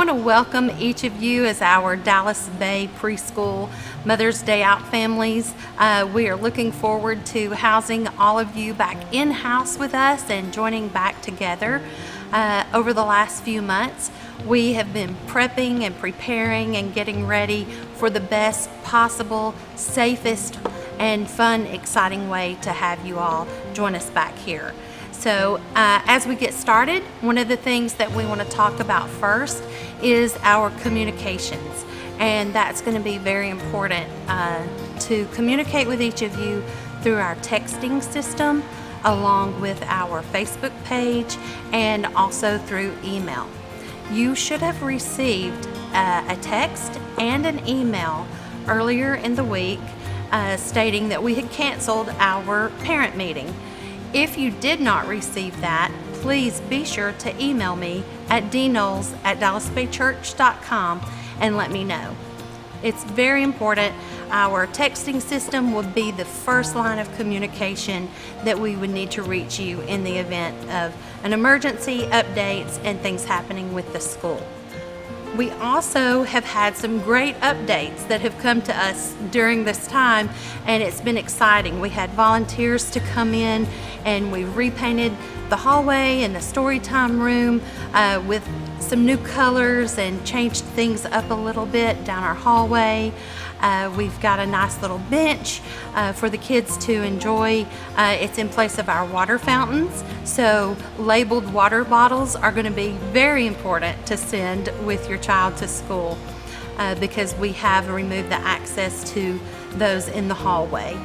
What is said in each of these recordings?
want to welcome each of you as our Dallas Bay Preschool Mother's Day Out families. We are looking forward to housing all of you back in-house with us and joining back together. Over the last few months, we have been prepping and preparing and getting ready for the best possible, safest, and fun, exciting way to have you all join us back here. So as we get started, one of the things that we want to talk about first is our communications. And that's going to be very important to communicate with each of you through our texting system, along with our Facebook page, and also through email. You should have received a text and an email earlier in the week stating that we had canceled our parent meeting. If you did not receive that, please be sure to email me at dknowles@dallasbaychurch.com and let me know. It's very important. Our texting system will be the first line of communication that we would need to reach you in the event of an emergency, updates, and things happening with the school. We also have had some great updates that have come to us during this time, and it's been exciting. We had volunteers to come in, and we repainted the hallway and the story time room with some new colors and changed things up a little bit down our hallway. We've got a nice little bench for the kids to enjoy. It's in place of our water fountains, so labeled water bottles are going to be very important to send with your child to school because we have removed the access to those in the hallway.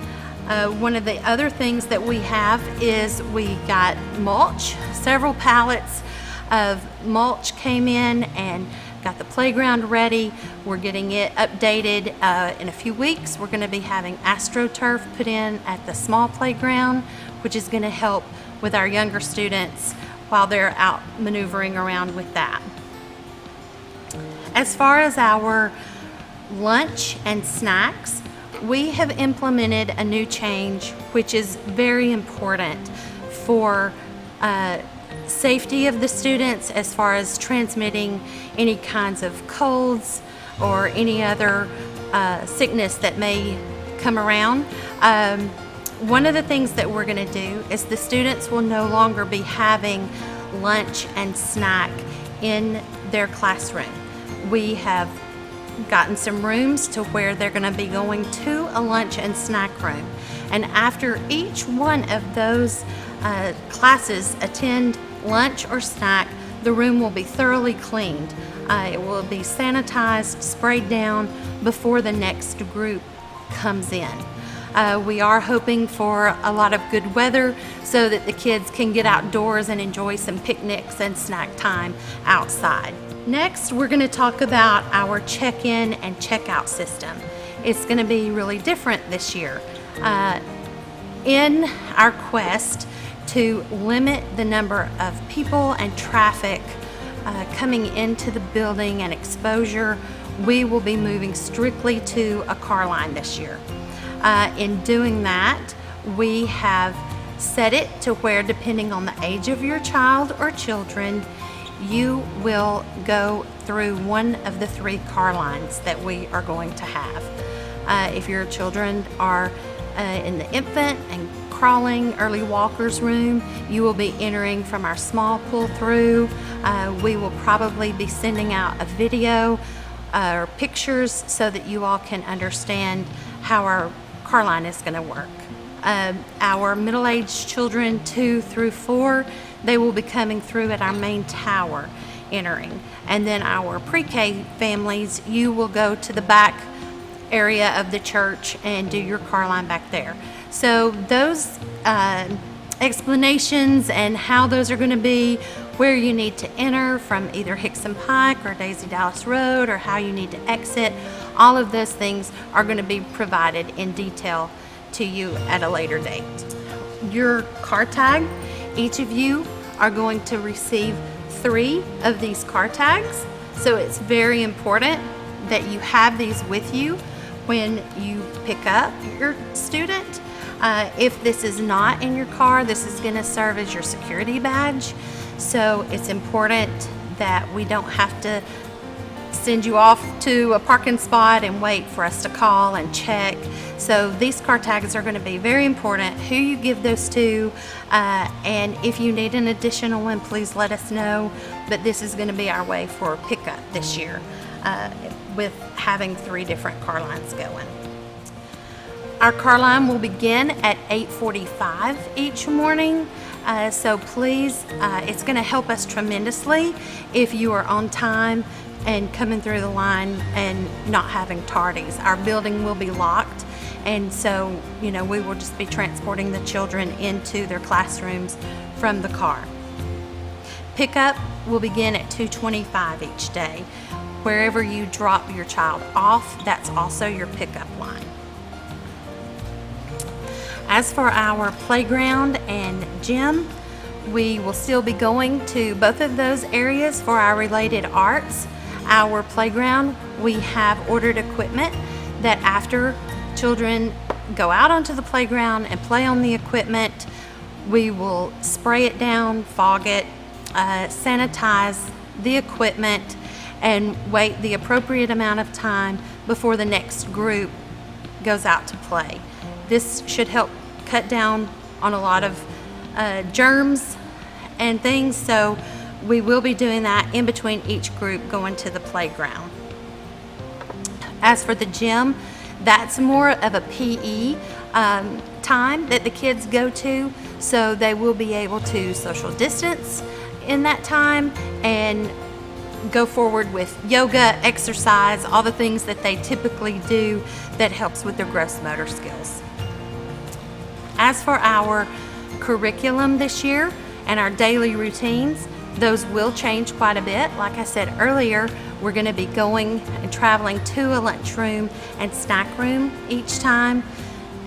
One of the other things that we have is we got mulch. Several pallets of mulch came in and got the playground ready. We're getting it updated in a few weeks. We're going to be having AstroTurf put in at the small playground, which is going to help with our younger students while they're out maneuvering around with that. As far as our lunch and snacks, we have implemented a new change which is very important for safety of the students as far as transmitting any kinds of colds or any other sickness that may come around. One of the things that we're going to do is the students will no longer be having lunch and snack in their classroom. We have gotten some rooms to where they're going to be going to a lunch and snack room, and after each one of those classes attend lunch or snack, the room will be thoroughly cleaned. It will be sanitized, sprayed down before the next group comes in. We are hoping for a lot of good weather so that the kids can get outdoors and enjoy some picnics and snack time outside. Next, we're going to talk about our check-in and check-out system. It's going to be really different this year. In our quest to limit the number of people and traffic coming into the building and exposure, we will be moving strictly to a car line this year. In doing that, we have set it to where, depending on the age of your child or children, you will go through one of the 3 car lines that we are going to have. If your children are in the infant and crawling early walkers room, you will be entering from our small pull-through. We will probably be sending out a video or pictures so that you all can understand how our car line is going to work. Our middle-aged children 2 through 4, they will be coming through at our main tower entering. And then our pre-K families, you will go to the back area of the church and do your car line back there. So those explanations and how those are going to be, where you need to enter from either Hickson Pike or Daisy Dallas Road, or how you need to exit, all of those things are going to be provided in detail to you at a later date. Your car tag, each of you are going to receive 3 of these car tags. So it's very important that you have these with you when you pick up your student. If this is not in your car, this is going to serve as your security badge. So it's important that we don't have to send you off to a parking spot and wait for us to call and check. So these car tags are going to be very important, who you give those to, and if you need an additional one, please let us know. But this is going to be our way for pickup this year, with having 3 different car lines going. Our car line will begin at 8:45 each morning. So please, it's going to help us tremendously if you are on time and coming through the line and not having tardies. Our building will be locked, and so we will just be transporting the children into their classrooms from the car. Pickup will begin at 2:25 each day. Wherever you drop your child off, that's also your pickup line. As for our playground and gym, we will still be going to both of those areas for our related arts. Our playground, we have ordered equipment that after children go out onto the playground and play on the equipment, we will spray it down, fog it, sanitize the equipment, and wait the appropriate amount of time before the next group goes out to play. This should help cut down on a lot of germs and things, so we will be doing that in between each group going to the playground. As for the gym, that's more of a PE time that the kids go to, so they will be able to social distance in that time and go forward with yoga, exercise, all the things that they typically do that helps with their gross motor skills. As for our curriculum this year and our daily routines, those will change quite a bit. Like I said earlier, we're going to be going and traveling to a lunchroom and snack room each time.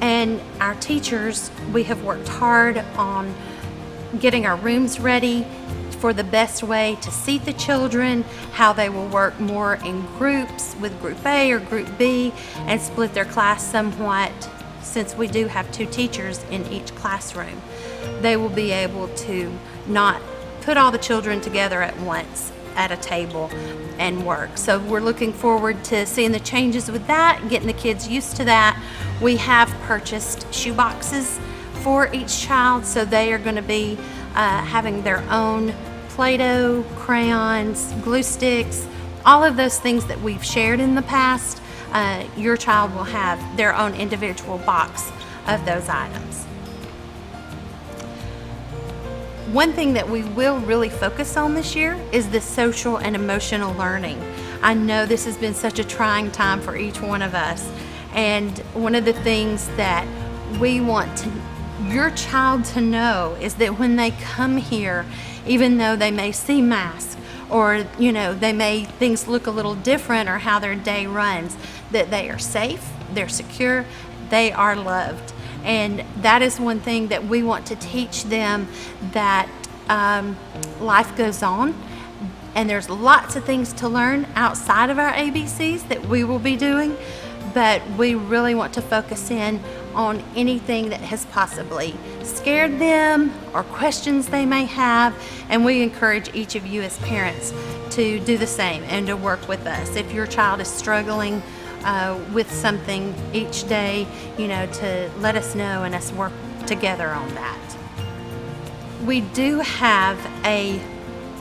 And our teachers, we have worked hard on getting our rooms ready for the best way to seat the children, how they will work more in groups with Group A or Group B, and split their class somewhat. Since we do have 2 teachers in each classroom, they will be able to not put all the children together at once at a table and work. So we're looking forward to seeing the changes with that, getting the kids used to that. We have purchased shoe boxes for each child, so they are going to be having their own Play-Doh, crayons, glue sticks, all of those things that we've shared in the past. Your child will have their own individual box of those items. One thing that we will really focus on this year is the social and emotional learning. I know this has been such a trying time for each one of us, and one of the things that we want your child to know is that when they come here, even though they may see masks or things look a little different or how their day runs, that they are safe, they're secure, they are loved. And that is one thing that we want to teach them, that life goes on and there's lots of things to learn outside of our ABCs that we will be doing, but we really want to focus in on anything that has possibly scared them or questions they may have, and we encourage each of you as parents to do the same and to work with us. If your child is struggling with something each day, to let us know and us work together on that. We do have a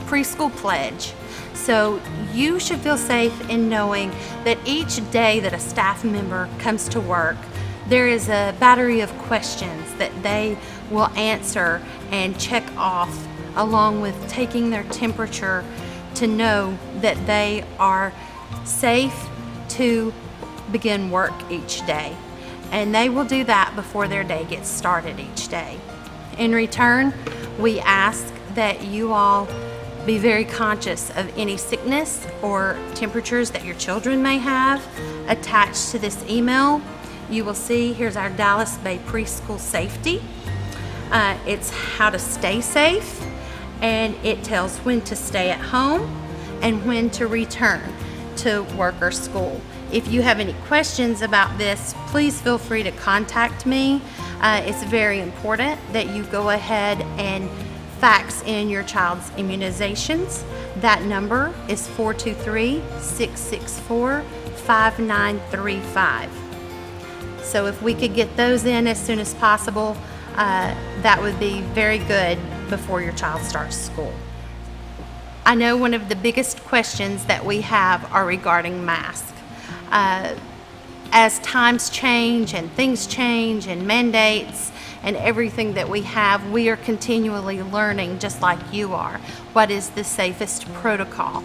PreSchool Pledge, so you should feel safe in knowing that each day that a staff member comes to work, there is a battery of questions that they will answer and check off, along with taking their temperature, to know that they are safe to begin work each day. And they will do that before their day gets started each day. In return, we ask that you all be very conscious of any sickness or temperatures that your children may have. Attached to this email, you will see here's our Dallas Bay Preschool safety. It's how to stay safe, and it tells when to stay at home and when to return to work or school. If you have any questions about this, please feel free to contact me. It's very important that you go ahead and fax in your child's immunizations. That number is 423-664-5935. So if we could get those in as soon as possible, that would be very good before your child starts school. I know one of the biggest questions that we have are regarding masks. As times change and things change and mandates and everything that we have, we are continually learning, just like you are, what is the safest protocol.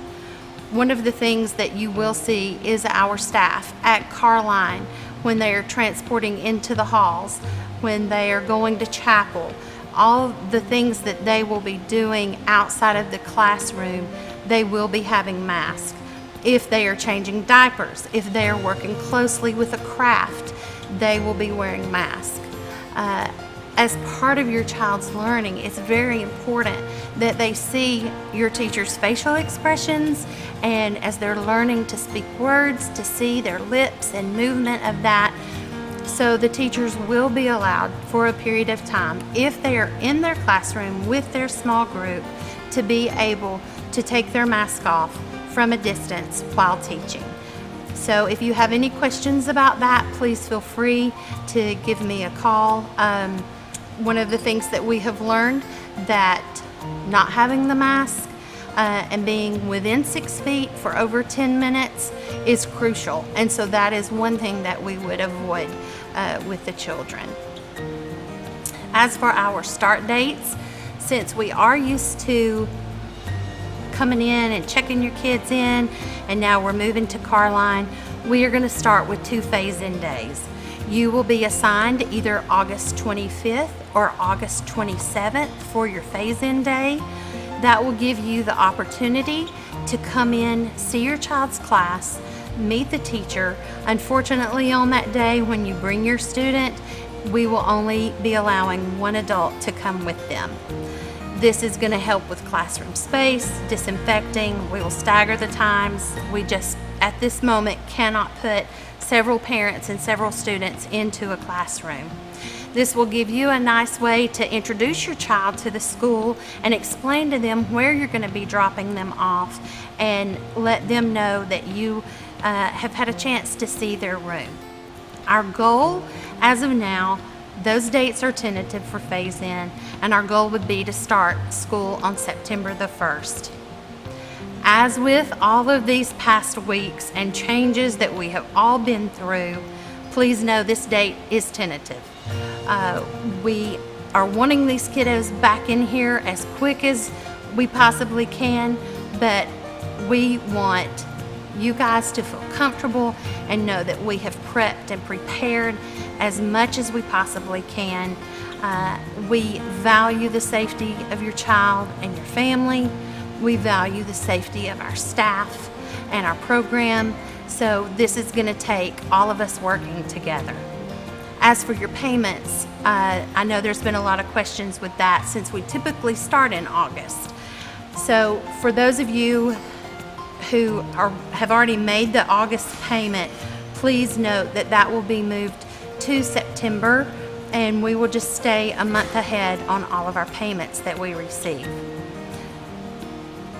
One of the things that you will see is our staff at Carline when they are transporting into the halls, when they are going to chapel, all the things that they will be doing outside of the classroom, they will be having masks. If they are changing diapers, if they are working closely with a craft, they will be wearing masks. As part of your child's learning, it's very important that they see your teacher's facial expressions, and as they're learning to speak words, to see their lips and movement of that. So the teachers will be allowed for a period of time, if they are in their classroom with their small group, to be able to take their mask off from a distance while teaching. So if you have any questions about that, please feel free to give me a call. One of the things that we have learned, that not having the mask and being within 6 feet for over 10 minutes is crucial. And so that is one thing that we would avoid with the children. As for our start dates, since we are used to coming in and checking your kids in, and now we're moving to Carline, we are going to start with 2 phase-in days. You will be assigned either August 25th or August 27th for your phase-in day. That will give you the opportunity to come in, see your child's class, meet the teacher. Unfortunately, on that day when you bring your student, we will only be allowing one adult to come with them. This is going to help with classroom space, disinfecting. We will stagger the times. We just, at this moment, cannot put several parents and several students into a classroom. This will give you a nice way to introduce your child to the school and explain to them where you're going to be dropping them off, and let them know that you have had a chance to see their room. Our goal, as of now, those dates are tentative for phase-in, and our goal would be to start school on September the 1st. As with all of these past weeks and changes that we have all been through, please know this date is tentative. We are wanting these kiddos back in here as quick as we possibly can, but we want you guys to feel comfortable and know that we have prepped and prepared as much as we possibly can. We value the safety of your child and your family. We value the safety of our staff and our program. So this is going to take all of us working together. As for your payments, I know there's been a lot of questions with that since we typically start in August. So for those of you who have already made the August payment, please note that that will be moved to September, and we will just stay a month ahead on all of our payments that we receive.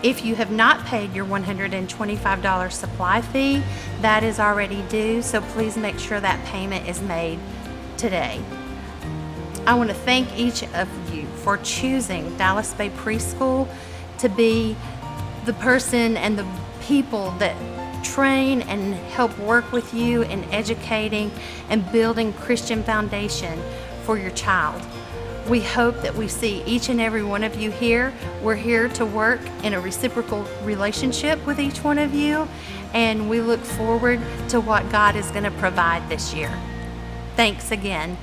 If you have not paid your $125 supply fee, that is already due, so please make sure that payment is made today. I want to thank each of you for choosing Dallas Bay Preschool to be the person and the people that train and help work with you in educating and building Christian foundation for your child. We hope that we see each and every one of you here. We're here to work in a reciprocal relationship with each one of you, and we look forward to what God is going to provide this year. Thanks again.